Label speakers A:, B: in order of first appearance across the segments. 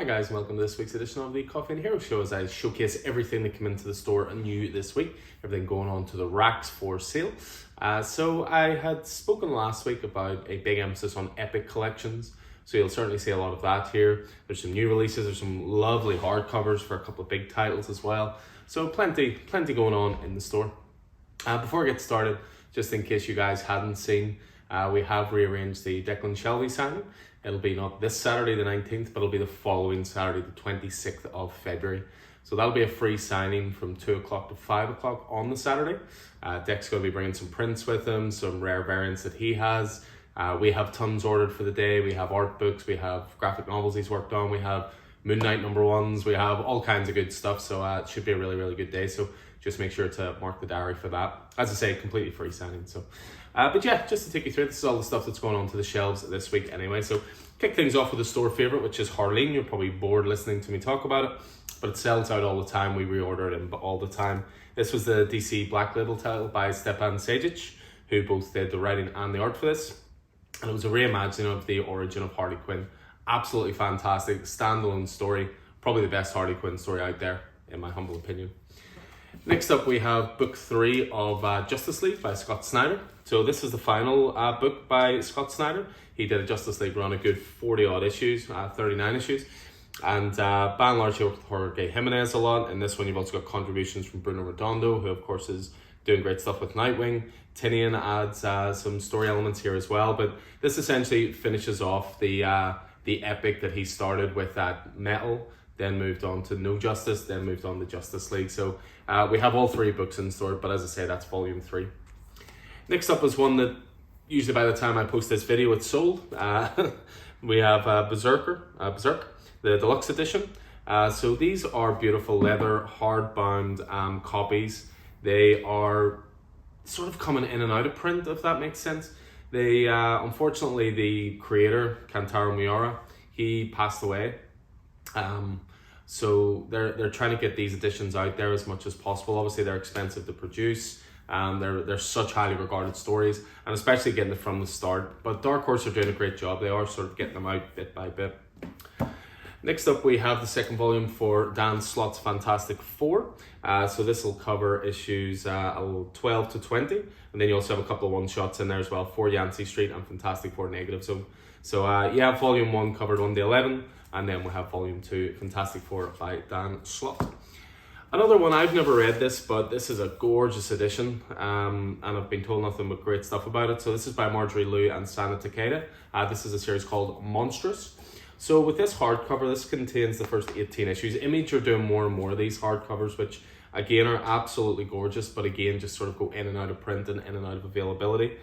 A: Hi guys, and welcome to this week's edition of the Coffee and Hero Show as I showcase everything that came into the store new this week, everything going on to the racks for sale. So I had spoken last week about a big emphasis on epic collections, so you'll certainly see a lot of that here. There's some new releases, there's some lovely hardcovers for a couple of big titles as well, so plenty going on in the store. Before I get started, just in case you guys hadn't seen, we have rearranged the Declan Shelby signing. It'll be not this Saturday the 19th, but it'll be the following Saturday the 26th of February. So that'll be a free signing from 2 o'clock to 5 o'clock on the Saturday. Dec's going to be bringing some prints with him, some rare variants that he has. We have tons ordered for the day. We have art books, we have graphic novels he's worked on, we have Moon Knight #1s, we have all kinds of good stuff. So it should be a really good day. So just make sure to mark the diary for that. As I say, completely free signing. So, but yeah, just to take you through, this is all the stuff that's going on to the shelves this week anyway. So kick things off with a store favorite, which is Harleen. You're probably bored listening to me talk about it, but it sells out all the time. We reorder it all the time. This was the DC Black Label title by Stepan Sajic, who both did the writing and the art for this. And it was a reimagining of the origin of Harley Quinn. Absolutely fantastic, standalone story. Probably the best Harley Quinn story out there, in my humble opinion. Next up, we have book 3 of Justice League by Scott Snyder. So this is the final book by Scott Snyder. He did a Justice League run, a good 40 odd issues, 39 issues. And by and large, he worked with Jorge Jimenez a lot. In this one, you've also got contributions from Bruno Redondo, who of course is doing great stuff with Nightwing. Tinian adds some story elements here as well. But this essentially finishes off the epic that he started with that Metal, then moved on to No Justice, then moved on to Justice League. So we have all 3 books in store, but as I say, that's volume 3. Next up is one that usually by the time I post this video, it's sold. We have Berserk, the Deluxe Edition. So these are beautiful leather, hardbound copies. They are sort of coming in and out of print, if that makes sense. They, unfortunately, the creator, Kantaro Miura, he passed away. So they're trying to get these editions out there as much as possible. Obviously, they're expensive to produce. They're such highly regarded stories, and especially getting it from the start. But Dark Horse are doing a great job. They are sort of getting them out bit by bit. Next up, we have the second volume for Dan Slott's Fantastic Four. So this will cover issues 12 to 20, and then you also have a couple of one-shots in there as well for Yancey Street and Fantastic Four Negative. So yeah, volume 1 covered 1 to 11, and then we have volume 2, Fantastic Four by Dan Sloth. Another one, I've never read this, but this is a gorgeous edition, and I've been told nothing but great stuff about it. So this is by Marjorie Liu and Sana Takeda. This is a series called Monstrous. So with this hardcover, this contains the first 18 issues. Image are doing more and more of these hardcovers, which again are absolutely gorgeous, but again just sort of go in and out of print and in and out of availability.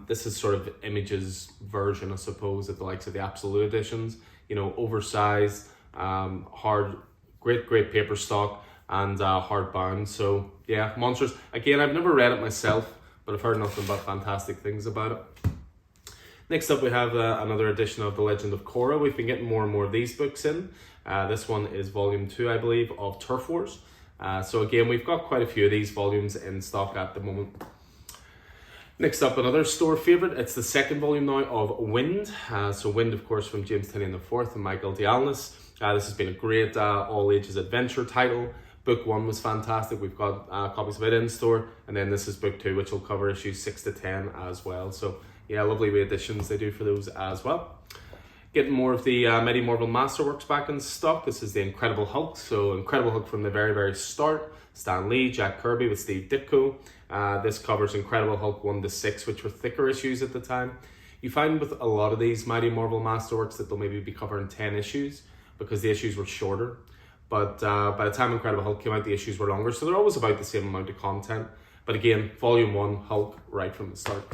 A: This is sort of Image's version, I suppose, of the likes of the Absolute editions. You know, oversized, hard, great paper stock, and hardbound. So yeah, Monsters. Again, I've never read it myself, but I've heard nothing but fantastic things about it. Next up, we have another edition of The Legend of Korra. We've been getting more and more of these books in. This one is volume 2, I believe, of Turf Wars. So again, we've got quite a few of these volumes in stock at the moment. Next up, another store favorite. It's the second volume now of Wind. So Wind, of course, from James Tynion IV and Michael Dialnes. This has been a great all-ages adventure title. Book 1 was fantastic. We've got copies of it in store. And then this is book 2, which will cover issues 6 to 10 as well. So yeah, lovely readditions they do for those as well. Getting more of the Mighty Marvel Masterworks back in stock. This is the Incredible Hulk. So Incredible Hulk from the very start. Stan Lee, Jack Kirby with Steve Ditko. This covers Incredible Hulk 1 to 6, which were thicker issues at the time. You find with a lot of these Mighty Marvel Masterworks that they'll maybe be covering 10 issues because the issues were shorter. But by the time Incredible Hulk came out, the issues were longer. So they're always about the same amount of content. But again, volume 1, Hulk, right from the start.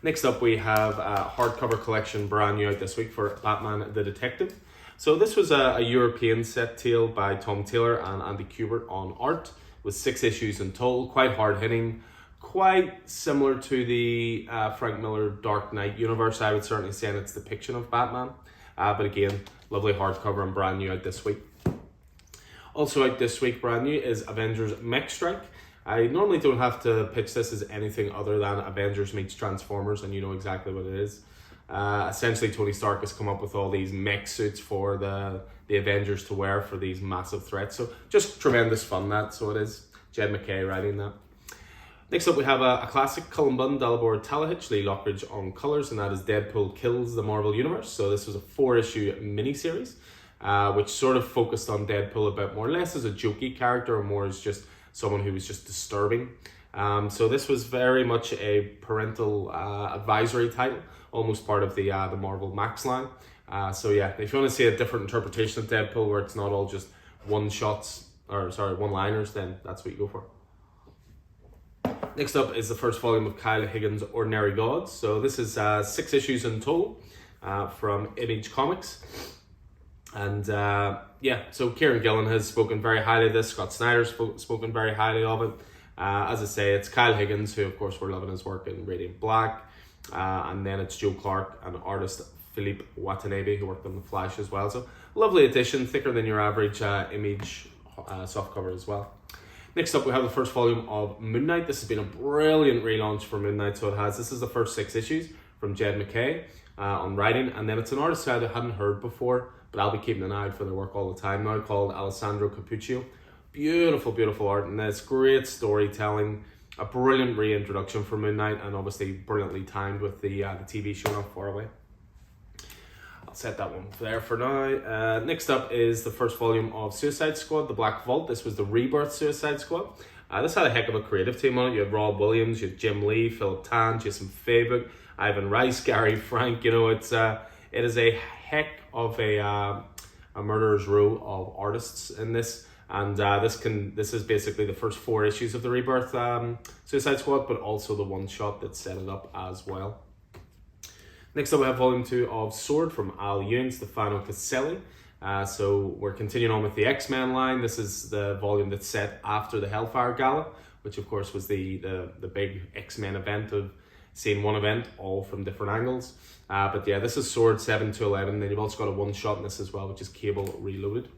A: Next up, we have a hardcover collection brand new out this week for Batman the Detective. So this was a European set tale by Tom Taylor and Andy Kubert on art, with 6 issues in total, quite hard-hitting, quite similar to the Frank Miller Dark Knight universe, I would certainly say, in its depiction of Batman. But again, lovely hardcover and brand new out this week. Also out this week, brand new, is Avengers Mcstrike. I normally don't have to pitch this as anything other than Avengers meets Transformers, and you know exactly what it is. Essentially, Tony Stark has come up with all these mech suits for the Avengers to wear for these massive threats. So just tremendous fun, that. So it is. Jed MacKay writing that. Next up, we have a classic, Cullen Bunn, Dalibor Talihich, Lee Lockridge on colours, and that is Deadpool Kills the Marvel Universe. So this was a 4-issue miniseries, which sort of focused on Deadpool a bit more, less as a jokey character, or more as just someone who was just disturbing. So this was very much a parental advisory title, almost part of the Marvel Max line. So yeah, if you want to see a different interpretation of Deadpool, where it's not all just one-liners, then that's what you go for. Next up is the first volume of Kyle Higgins' Ordinary Gods. So this is 6 issues in total from Image Comics. And yeah, so Kieran Gillen has spoken very highly of this. Scott Snyder's spoken very highly of it. As I say, it's Kyle Higgins, who of course we're loving his work in Radiant Black. And then it's Joe Clark and artist Philippe Watanabe, who worked on The Flash as well. So lovely edition, thicker than your average Image softcover as well. Next up, we have the first volume of Moon Knight. This has been a brilliant relaunch for Moon Knight, so it has. This is the first 6 issues from Jed MacKay on writing, and then it's an artist who I hadn't heard before, but I'll be keeping an eye out for their work all the time now, called Alessandro Capuccio. Beautiful, beautiful art, and it's great storytelling, a brilliant reintroduction for Moon Knight, and obviously brilliantly timed with the TV show Not Far Away. Set that one there for now. Next up is the first volume of Suicide Squad, The Black Vault. This was the Rebirth Suicide Squad. This had a heck of a creative team on it. You had Rob Williams, you had Jim Lee, Philip Tan, Jason Fabuk, Ivan Rice, Gary Frank. You know, it is a heck of a murderer's row of artists in this. And this is basically the first 4 issues of the Rebirth Suicide Squad, but also the one shot that set it up as well. Next up, we have volume 2 of Sword from Al Ewing, Stefano Caselli. So we're continuing on with the X-Men line. This is the volume that's set after the Hellfire Gala, which of course was the big X-Men event of seeing one event all from different angles. But yeah, this is Sword 7 to 11. Then you've also got a one-shot in this as well, which is Cable Reloaded.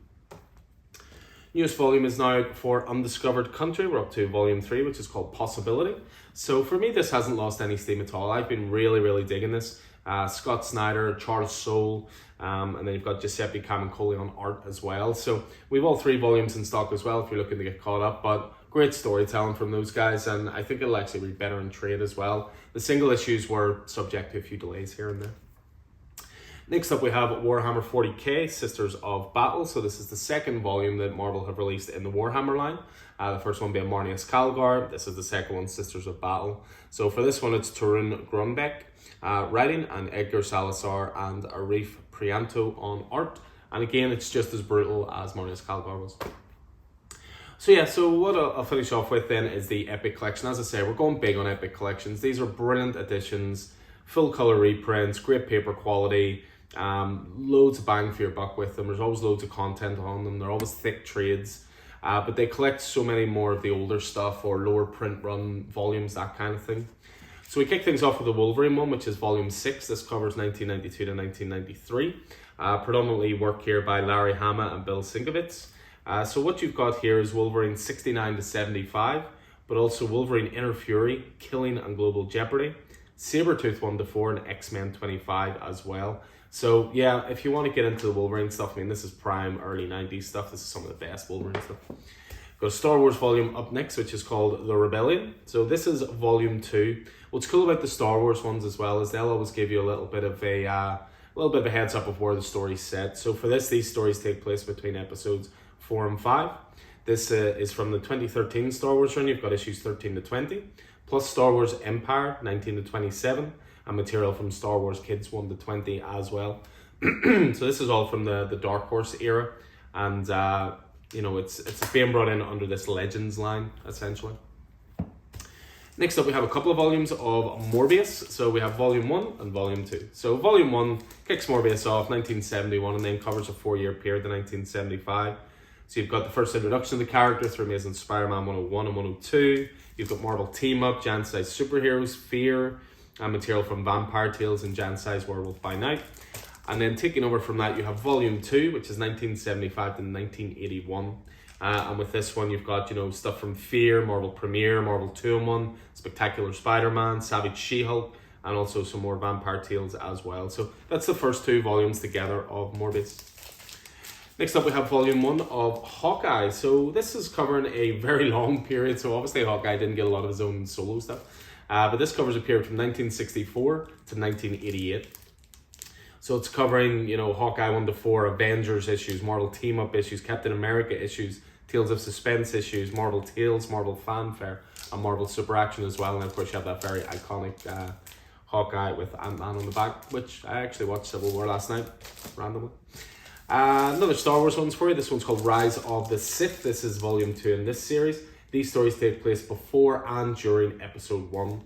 A: Newest volume is now for Undiscovered Country. We're up to volume 3, which is called Possibility. So for me, this hasn't lost any steam at all. I've been really, really digging this. Scott Snyder, Charles Soule, and then you've got Giuseppe Camuncoli on art as well. So we've all 3 volumes in stock as well if you're looking to get caught up, but great storytelling from those guys, and I think it'll actually read better in trade as well. The single issues were subject to a few delays here and there. Next up, we have Warhammer 40k, Sisters of Battle. So this is the second volume that Marvel have released in the Warhammer line. The first one being Marnius Calgar. This is the second one, Sisters of Battle. So for this one, it's Tarun Grunbeck writing, and Edgar Salazar and Arif Prianto on art. And again, it's just as brutal as Marnius Calgar was. So yeah, so what I'll finish off with then is the Epic Collection. As I say, we're going big on Epic Collections. These are brilliant editions, full color reprints, great paper quality, loads of bang for your buck with them. There's always loads of content on them. They're always thick trades, but they collect so many more of the older stuff or lower print run volumes, that kind of thing. So we kick things off with the Wolverine one, which is volume 6. This covers 1992 to 1993. Predominantly work here by Larry Hama and Bill Sienkiewicz. So what you've got here is Wolverine 69 to 75, but also Wolverine Inner Fury, Killing and Global Jeopardy, Sabretooth 1 to 4, and X-Men 25 as well. So yeah, if you want to get into the Wolverine stuff, I mean, this is prime early 90s stuff. This is some of the best Wolverine stuff. Got a Star Wars volume up next, which is called The Rebellion. So this is volume 2. What's cool about the Star Wars ones as well is they'll always give you a little bit of a heads up of where the story's set. So for this, these stories take place between episodes 4 and 5. This is from the 2013 Star Wars run. You've got issues 13 to 20, plus Star Wars Empire 19 to 27, and material from Star Wars Kids 1 to 20 as well. So this is all from the Dark Horse era, and you know, it's being brought in under this Legends line essentially. Next up, we have a couple of volumes of Morbius. So we have volume 1 and volume 2. So volume 1 kicks Morbius off 1971 and then covers a 4-year period to 1975. So you've got the first introduction of the character through Amazing Spider-Man 101 and 102. You've got Marvel Team Up, Giant-Size Superheroes, Fear, and material from Vampire Tales and Giant-Size Werewolf by Night. And then taking over from that, you have volume 2, which is 1975 to 1981. And with this one, you've got, you know, stuff from Fear, Marvel Premiere, Marvel 2-in-1, Spectacular Spider-Man, Savage She-Hulk, and also some more vampire tales as well. So that's the first 2 volumes together of Morbius. Next up we have volume 1 of Hawkeye. So this is covering a very long period, so obviously Hawkeye didn't get a lot of his own solo stuff. But this covers a period from 1964 to 1988. So it's covering, Hawkeye 1 to 4, Avengers issues, Marvel Team Up issues, Captain America issues, Tales of Suspense issues, Marvel Tales, Marvel Fanfare, and Marvel Super Action as well. And of course you have that very iconic Hawkeye with Ant-Man on the back, which I actually watched Civil War last night, randomly. Another Star Wars ones for you. This one's called Rise of the Sith. This is volume 2 in this series. These stories take place before and during episode 1.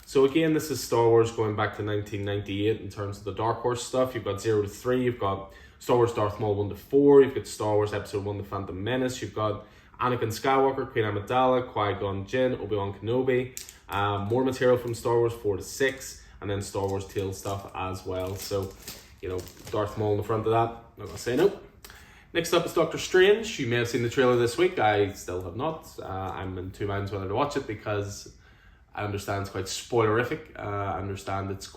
A: So again, this is Star Wars going back to 1998 in terms of the Dark Horse stuff. You've got 0 to 3, you've got Star Wars Darth Maul 1 to 4, you've got Star Wars Episode 1 The Phantom Menace, you've got Anakin Skywalker, Queen Amidala, Qui-Gon Jinn, Obi-Wan Kenobi, more material from Star Wars 4 to 6, and then Star Wars Tales stuff as well. So, Darth Maul in the front of that, I'm not going to say no. Next up is Doctor Strange. You may have seen the trailer this week. I still have not. I'm in 2 minds whether to watch it because I understand it's quite spoilerific. I understand it's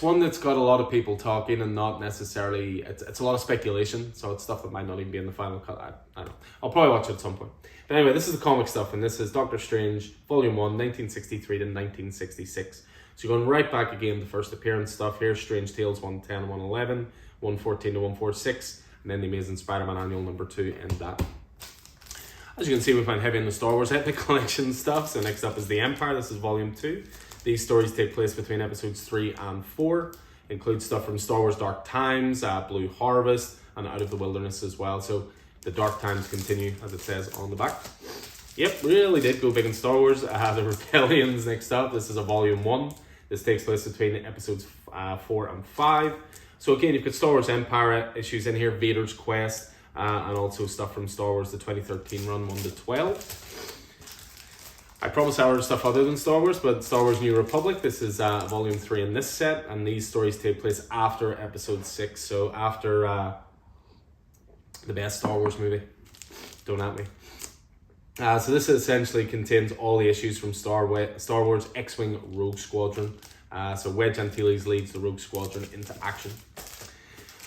A: one that's got a lot of people talking and not necessarily, it's a lot of speculation. So it's stuff that might not even be in the final cut. I don't know. I'll probably watch it at some point. But anyway, this is the comic stuff, and this is Doctor Strange, Volume 1, 1963 to 1966. So you're going right back again, the first appearance stuff here, Strange Tales 110 and 111, 114 to 146, and then the Amazing Spider-Man Annual number 2 in that. As you can see, we find heavy in the Star Wars Epic Collection stuff. So next up is The Empire. This is volume 2. These stories take place between episodes 3 and 4. Include stuff from Star Wars Dark Times, Blue Harvest, and Out of the Wilderness as well. So the Dark Times continue, as it says on the back. Yep, really did go big in Star Wars. The Rebellions next up. This is a volume 1. This takes place between episodes 4 and 5. So again, you've got Star Wars Empire issues in here, Vader's Quest, and also stuff from Star Wars, the 2013 run, 1 to 12. I promise I ordered stuff other than Star Wars, but Star Wars New Republic, this is volume 3 in this set, and these stories take place after episode 6, so after the best Star Wars movie. Don't at me. So this essentially contains all the issues from Star Wars X-Wing Rogue Squadron. So Wedge Antilles leads the Rogue Squadron into action.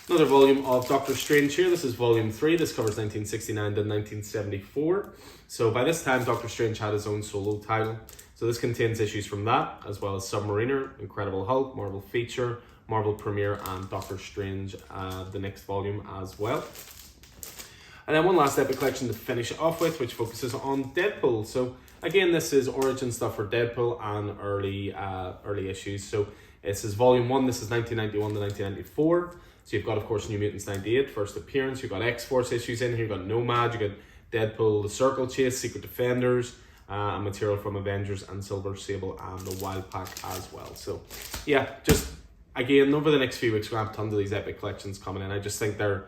A: Another volume of Doctor Strange here. This is volume 3. This covers 1969 to 1974. So by this time, Doctor Strange had his own solo title. So this contains issues from that, as well as Submariner, Incredible Hulk, Marvel Feature, Marvel Premiere, and Doctor Strange, the next volume as well. And then one last epic collection to finish off with, which focuses on Deadpool. So again, this is origin stuff for Deadpool and early issues. So this is volume 1. This is 1991 to 1994. So you've got, of course, New Mutants 98, first appearance. You've got X-Force issues in here. You've got Nomad. You've got Deadpool, The Circle Chase, Secret Defenders, and material from Avengers and Silver Sable and the Wild Pack as well. So yeah, just again, over the next few weeks, we're going to have tons of these epic collections coming in. I just think they're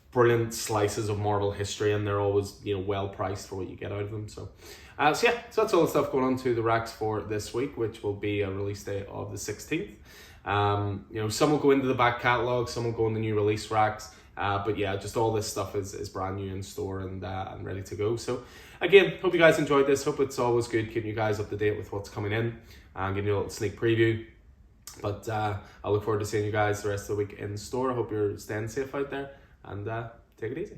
A: brilliant slices of Marvel history, and they're always, well priced for what you get out of them. So so that's all the stuff going on to the racks for this week, which will be a release date of the 16th. Some will go into the back catalogue, some will go in the new release racks, but yeah, just all this stuff is brand new in store and ready to go. So again, hope you guys enjoyed this. Hope it's always good keeping you guys up to date with what's coming in and giving you a little sneak preview. But I look forward to seeing you guys the rest of the week in store. I hope you're staying safe out there, and take it easy.